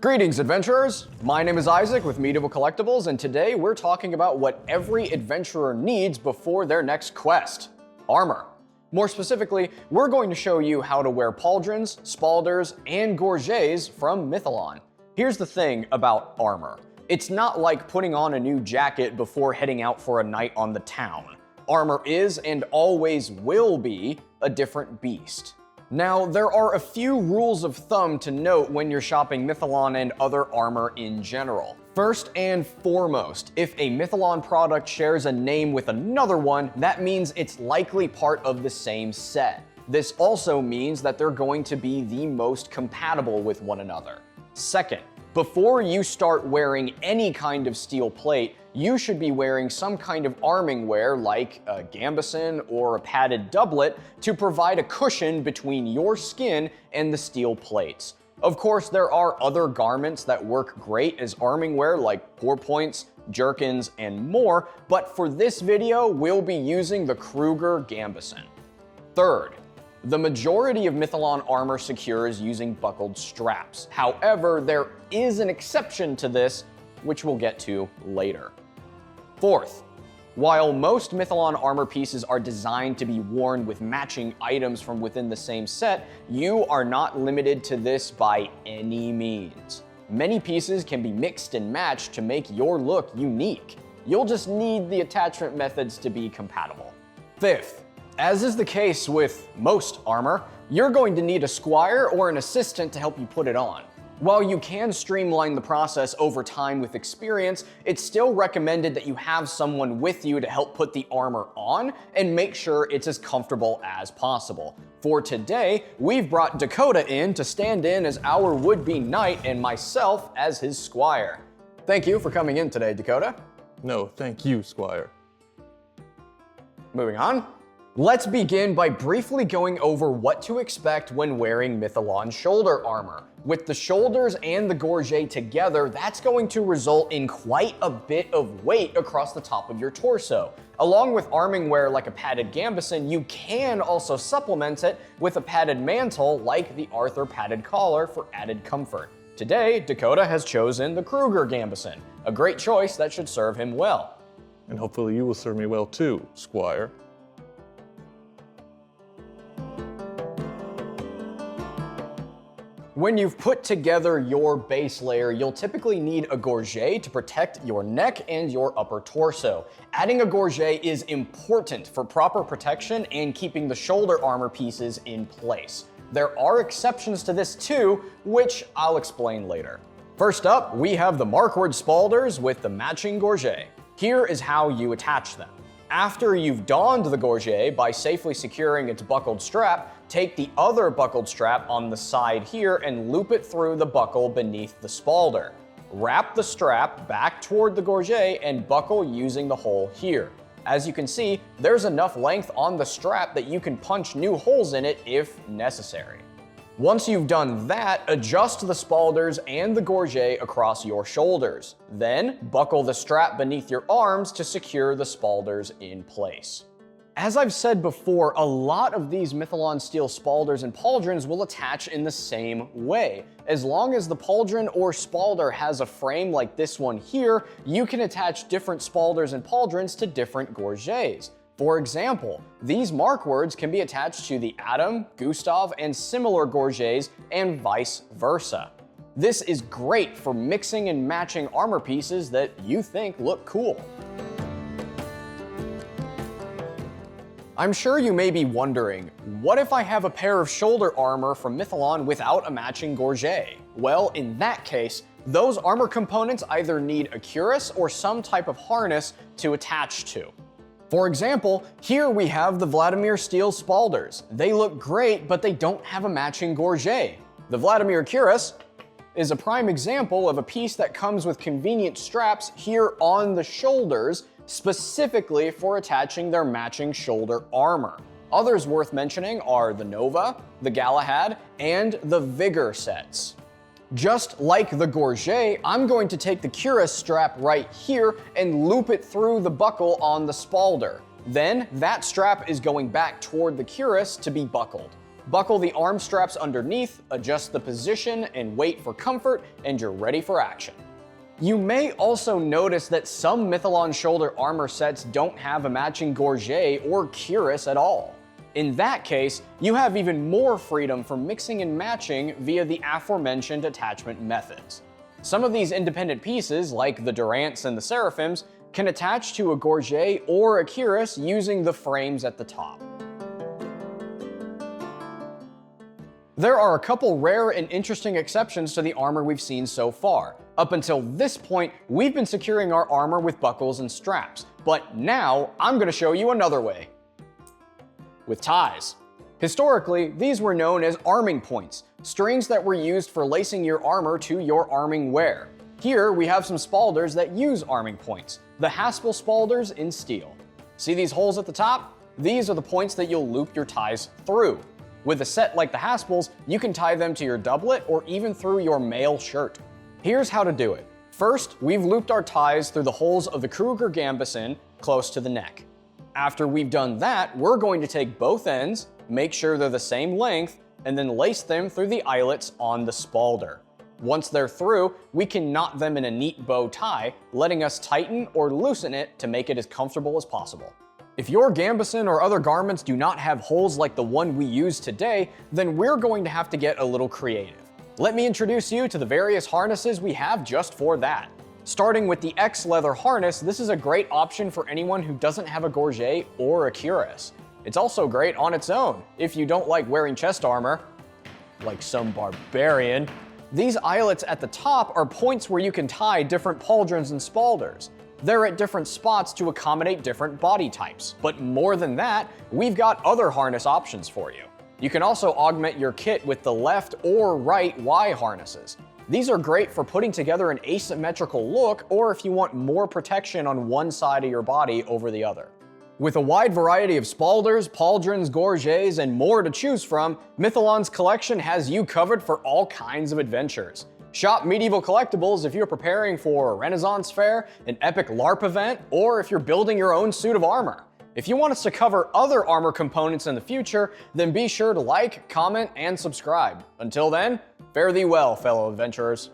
Greetings, adventurers! My name is Isaac with Medieval Collectibles, and today we're talking about what every adventurer needs before their next quest: armor. More specifically, we're going to show you how to wear pauldrons, spaulders, and gorgets from Mytholon. Here's the thing about armor. It's not like putting on a new jacket before heading out for a night on the town. Armor is, and always will be, a different beast. Now, there are a few rules of thumb to note when you're shopping Mytholon and other armor in general. First and foremost, if a Mytholon product shares a name with another one, that means it's likely part of the same set. This also means that they're going to be the most compatible with one another. Second, before you start wearing any kind of steel plate, you should be wearing some kind of arming wear like a gambeson or a padded doublet to provide a cushion between your skin and the steel plates. Of course, there are other garments that work great as arming wear like pourpoints, jerkins, and more, but for this video, we'll be using the Kruger gambeson. Third, the majority of Mytholon armor secures using buckled straps. However, there is an exception to this, which we'll get to later. Fourth, while most Mytholon armor pieces are designed to be worn with matching items from within the same set, you are not limited to this by any means. Many pieces can be mixed and matched to make your look unique. You'll just need the attachment methods to be compatible. Fifth, as is the case with most armor, you're going to need a squire or an assistant to help you put it on. While you can streamline the process over time with experience, it's still recommended that you have someone with you to help put the armor on and make sure it's as comfortable as possible. For today, we've brought Dakota in to stand in as our would-be knight and myself as his squire. Thank you for coming in today, Dakota. No, thank you, Squire. Moving on. Let's begin by briefly going over what to expect when wearing Mytholon shoulder armor. With the shoulders and the gorget together, that's going to result in quite a bit of weight across the top of your torso. Along with arming wear like a padded gambeson, you can also supplement it with a padded mantle like the Arthur padded collar for added comfort. Today, Dakota has chosen the Kruger gambeson, a great choice that should serve him well. And hopefully you will serve me well too, Squire. When you've put together your base layer, you'll typically need a gorget to protect your neck and your upper torso. Adding a gorget is important for proper protection and keeping the shoulder armor pieces in place. There are exceptions to this too, which I'll explain later. First up, we have the Markward spaulders with the matching gorget. Here is how you attach them. After you've donned the gorget by safely securing its buckled strap, take the other buckled strap on the side here and loop it through the buckle beneath the spaulders. Wrap the strap back toward the gorget and buckle using the hole here. As you can see, there's enough length on the strap that you can punch new holes in it if necessary. Once you've done that, adjust the spaulders and the gorget across your shoulders. Then, buckle the strap beneath your arms to secure the spaulders in place. As I've said before, a lot of these Mytholon steel spaulders and pauldrons will attach in the same way. As long as the pauldron or spaulders has a frame like this one here, you can attach different spaulders and pauldrons to different gorgets. For example, these markwords can be attached to the Adam, Gustav, and similar gorgets, and vice versa. This is great for mixing and matching armor pieces that you think look cool. I'm sure you may be wondering, what if I have a pair of shoulder armor from Mytholon without a matching gorget? Well, in that case, those armor components either need a cuirass or some type of harness to attach to. For example, here we have the Vladimir steel spaulders. They look great, but they don't have a matching gorget. The Vladimir cuirass is a prime example of a piece that comes with convenient straps here on the shoulders, specifically for attaching their matching shoulder armor. Others worth mentioning are the Nova, the Galahad, and the Vigor sets. Just like the gorget, I'm going to take the cuirass strap right here and loop it through the buckle on the spaulders. Then that strap is going back toward the cuirass to be buckled. Buckle the arm straps underneath, adjust the position, and wait for comfort, and you're ready for action. You may also notice that some Mytholon shoulder armor sets don't have a matching gorget or cuirass at all. In that case, you have even more freedom for mixing and matching via the aforementioned attachment methods. Some of these independent pieces, like the Durants and the Seraphims, can attach to a gorget or a cuirass using the frames at the top. There are a couple rare and interesting exceptions to the armor we've seen so far. Up until this point, we've been securing our armor with buckles and straps, but now I'm going to show you another way. With ties. Historically, these were known as arming points, strings that were used for lacing your armor to your arming wear. Here we have some spaulders that use arming points, the haspel spaulders in steel. See these holes at the top? These are the points that you'll loop your ties through. With a set like the haspels, you can tie them to your doublet or even through your mail shirt. Here's how to do it. First, we've looped our ties through the holes of the Kruger gambeson close to the neck. After we've done that, we're going to take both ends, make sure they're the same length, and then lace them through the eyelets on the spaulders. Once they're through, we can knot them in a neat bow tie, letting us tighten or loosen it to make it as comfortable as possible. If your gambeson or other garments do not have holes like the one we use today, then we're going to have to get a little creative. Let me introduce you to the various harnesses we have just for that. Starting with the X leather harness, this is a great option for anyone who doesn't have a gorget or a cuirass. It's also great on its own, if you don't like wearing chest armor, like some barbarian. These eyelets at the top are points where you can tie different pauldrons and spaulders. They're at different spots to accommodate different body types. But more than that, we've got other harness options for you. You can also augment your kit with the left or right Y harnesses. These are great for putting together an asymmetrical look, or if you want more protection on one side of your body over the other. With a wide variety of spaulders, pauldrons, gorgets, and more to choose from, Mytholon's collection has you covered for all kinds of adventures. Shop Medieval Collectibles if you're preparing for a Renaissance fair, an epic LARP event, or if you're building your own suit of armor. If you want us to cover other armor components in the future, then be sure to like, comment, and subscribe. Until then, fare thee well, fellow adventurers.